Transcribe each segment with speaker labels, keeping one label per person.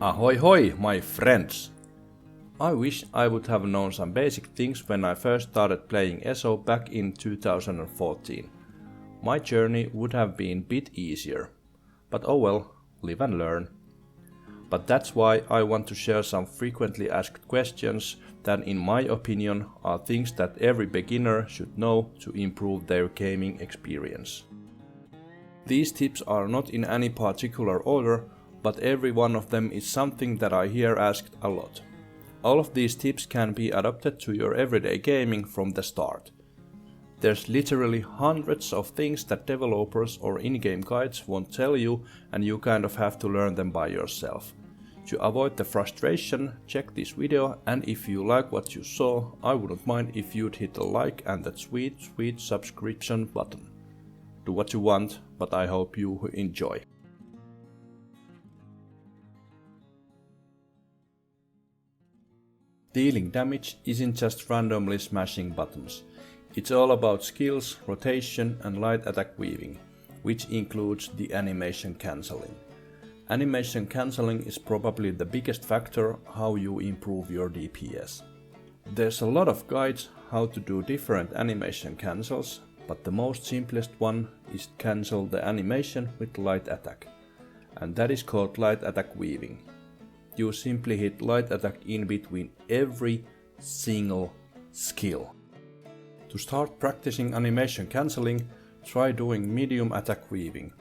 Speaker 1: Ahoy hoy, my friends! I wish I would have known some basic things when I first started playing ESO back in 2014. My journey would have been a bit easier. But oh well, live and learn. But that's why I want to share some frequently asked questions that in my opinion are things that every beginner should know to improve their gaming experience. These tips are not in any particular order, but every one of them is something that I hear asked a lot. All of these tips can be adapted to your everyday gaming from the start. There's literally hundreds of things that developers or in-game guides won't tell you, and you kind of have to learn them by yourself. To avoid the frustration, check this video, and if you like what you saw, I wouldn't mind if you'd hit a like and that sweet subscription button. Do what you want, but I hope you enjoy. Dealing damage isn't just randomly smashing buttons. It's all about skills, rotation and light attack weaving, which includes the animation cancelling. Animation cancelling is probably the biggest factor how you improve your DPS. There's a lot of guides how to do different animation cancels, but the most simplest one is to cancel the animation with light attack, and that is called light attack weaving. You simply hit light attack in between every single skill. To start practicing animation cancelling, try doing medium attack weaving.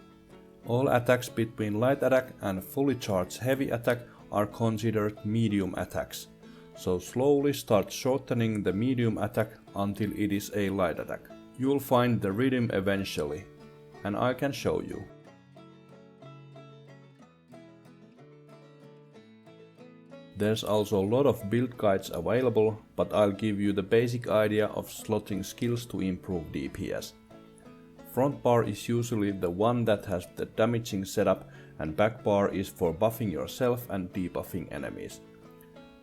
Speaker 1: All attacks between light attack and fully charged heavy attack are considered medium attacks, so slowly start shortening the medium attack until it is a light attack. You'll find the rhythm eventually, and I can show you. There's also a lot of build guides available, but I'll give you the basic idea of slotting skills to improve DPS. Front bar is usually the one that has the damaging setup, and back bar is for buffing yourself and debuffing enemies.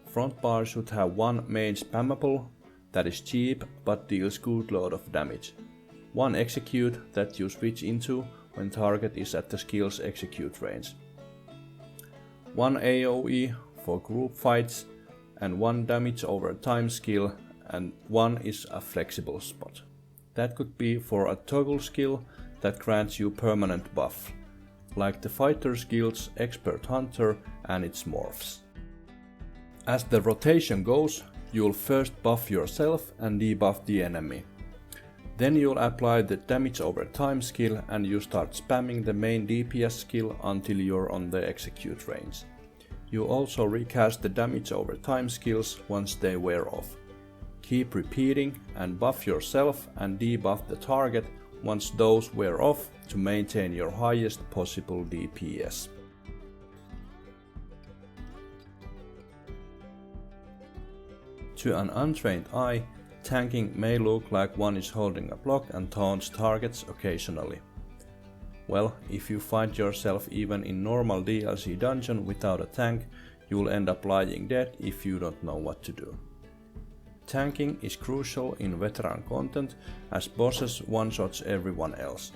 Speaker 1: Front bar should have one main spammable that is cheap but deals good load of damage. One execute that you switch into when target is at the skill's execute range. One AoE for group fights, and one damage over time skill, and one is a flexible spot. That could be for a toggle skill that grants you permanent buff, like the fighter skill's expert hunter and its morphs. As the rotation goes, you'll first buff yourself and debuff the enemy. Then you'll apply the damage over time skill and you start spamming the main DPS skill until you're on the execute range. You also recast the damage over time skills once they wear off. Keep repeating and buff yourself and debuff the target once those wear off to maintain your highest possible DPS. To an untrained eye, tanking may look like one is holding a block and taunts targets occasionally. Well, if you find yourself even in normal DLC dungeon without a tank, you'll end up lying dead if you don't know what to do. Tanking is crucial in veteran content as bosses one-shots everyone else.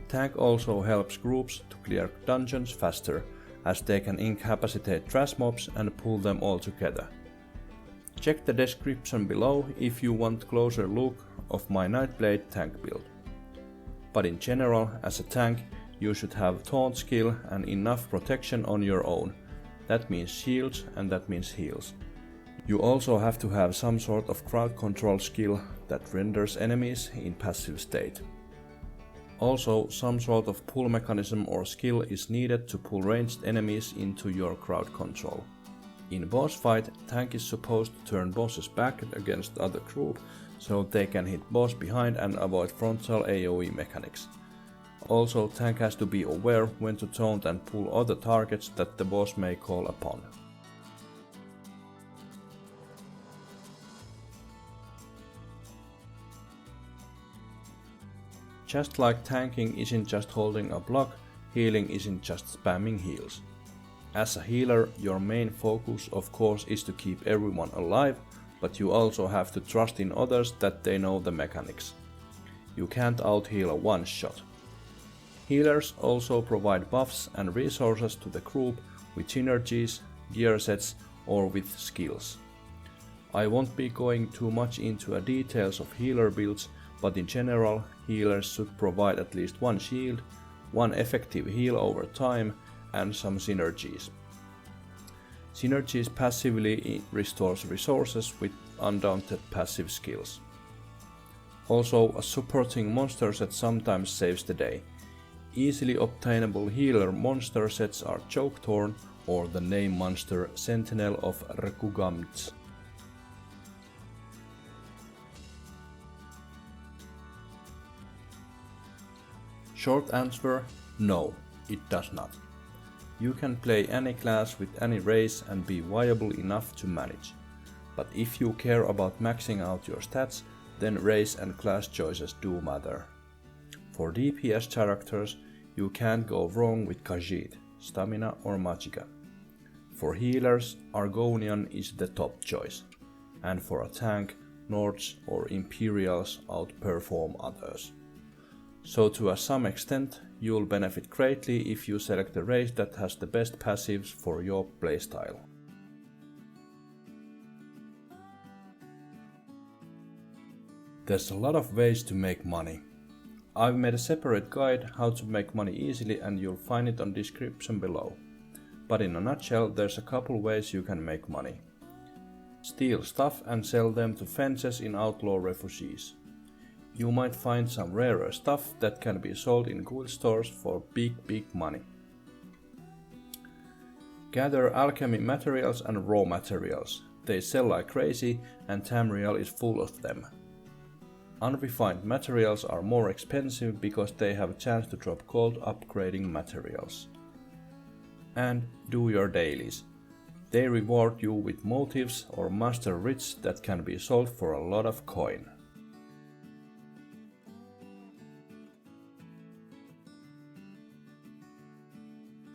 Speaker 1: Tank also helps groups to clear dungeons faster, as they can incapacitate trash mobs and pull them all together. Check the description below if you want closer look of my Nightblade tank build. But in general, as a tank, you should have taunt skill and enough protection on your own. That means shields and that means heals. You also have to have some sort of crowd control skill that renders enemies in passive state. Also, some sort of pull mechanism or skill is needed to pull ranged enemies into your crowd control. In boss fight, tank is supposed to turn bosses back against other group, so they can hit boss behind and avoid frontal AoE mechanics. Also, tank has to be aware when to taunt and pull other targets that the boss may call upon. Just like tanking isn't just holding a block, healing isn't just spamming heals. As a healer, your main focus of course is to keep everyone alive, but you also have to trust in others that they know the mechanics. You can't out-heal a one-shot. Healers also provide buffs and resources to the group with synergies, gear sets, or with skills. I won't be going too much into the details of healer builds, but in general, healers should provide at least one shield, one effective heal over time, and some synergies. Synergies passively restores resources with undaunted passive skills. Also, a supporting monster set sometimes saves the day. Easily obtainable healer monster sets are Choketorn or the name monster Sentinel of Rekugamts. Short answer: no, it does not. You can play any class with any race and be viable enough to manage. But if you care about maxing out your stats, then race and class choices do matter. For DPS characters, you can't go wrong with Khajiit, Stamina or Magicka. For healers, Argonian is the top choice, and for a tank, Nords or Imperials outperform others. So to some extent, you'll benefit greatly if you select a race that has the best passives for your playstyle. There's a lot of ways to make money. I've made a separate guide how to make money easily and you'll find it on description below. But in a nutshell, there's a couple ways you can make money. Steal stuff and sell them to fences in outlaw refugees. You might find some rarer stuff that can be sold in guild stores for big money. Gather alchemy materials and raw materials. They sell like crazy and Tamriel is full of them. Unrefined materials are more expensive because they have a chance to drop gold upgrading materials. And do your dailies. They reward you with motives or master writs that can be sold for a lot of coin.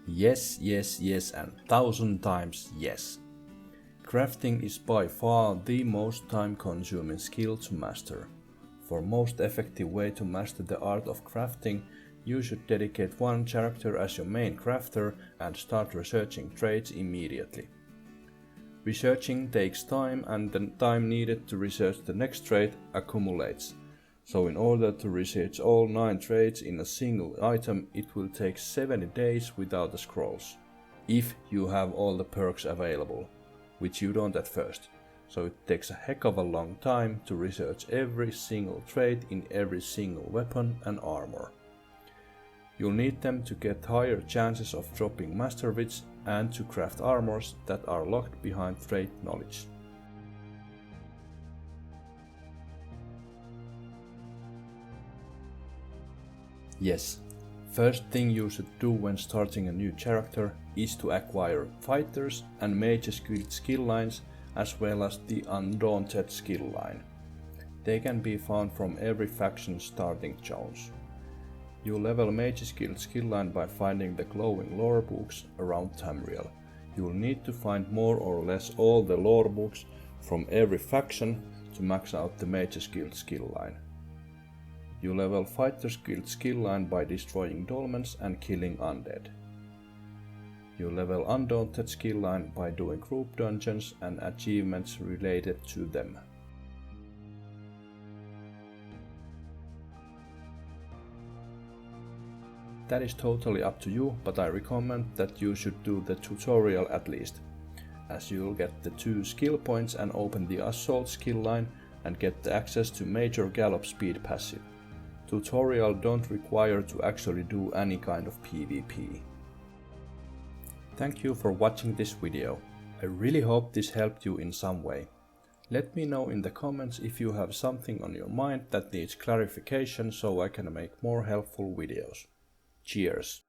Speaker 1: Yes, and 1,000 times yes. Crafting is by far the most time-consuming skill to master. For most effective way to master the art of crafting, you should dedicate one character as your main crafter and start researching traits immediately. Researching takes time and the time needed to research the next trait accumulates. So in order to research all 9 traits in a single item, it will take 70 days without the scrolls. If you have all the perks available, which you don't at first. So it takes a heck of a long time to research every single trait in every single weapon and armor. You'll need them to get higher chances of dropping master wits and to craft armors that are locked behind trait knowledge. Yes, first thing you should do when starting a new character is to acquire fighters and mages guild skill lines as well as the Undaunted skill line. They can be found from every faction starting zones. You level Mage's Guild skill line by finding the glowing lore books around Tamriel. You will need to find more or less all the lore books from every faction to max out the Mage's Guild skill line. You level Fighter's Guild skill line by destroying dolmens and killing undead. You level Undaunted skill line by doing group dungeons and achievements related to them. That is totally up to you, but I recommend that you should do the tutorial at least, as you'll get the 2 skill points and open the Assault skill line and get the access to Major Gallop Speed passive. Tutorial don't require to actually do any kind of PvP. Thank you for watching this video. I really hope this helped you in some way. Let me know in the comments if you have something on your mind that needs clarification so I can make more helpful videos. Cheers!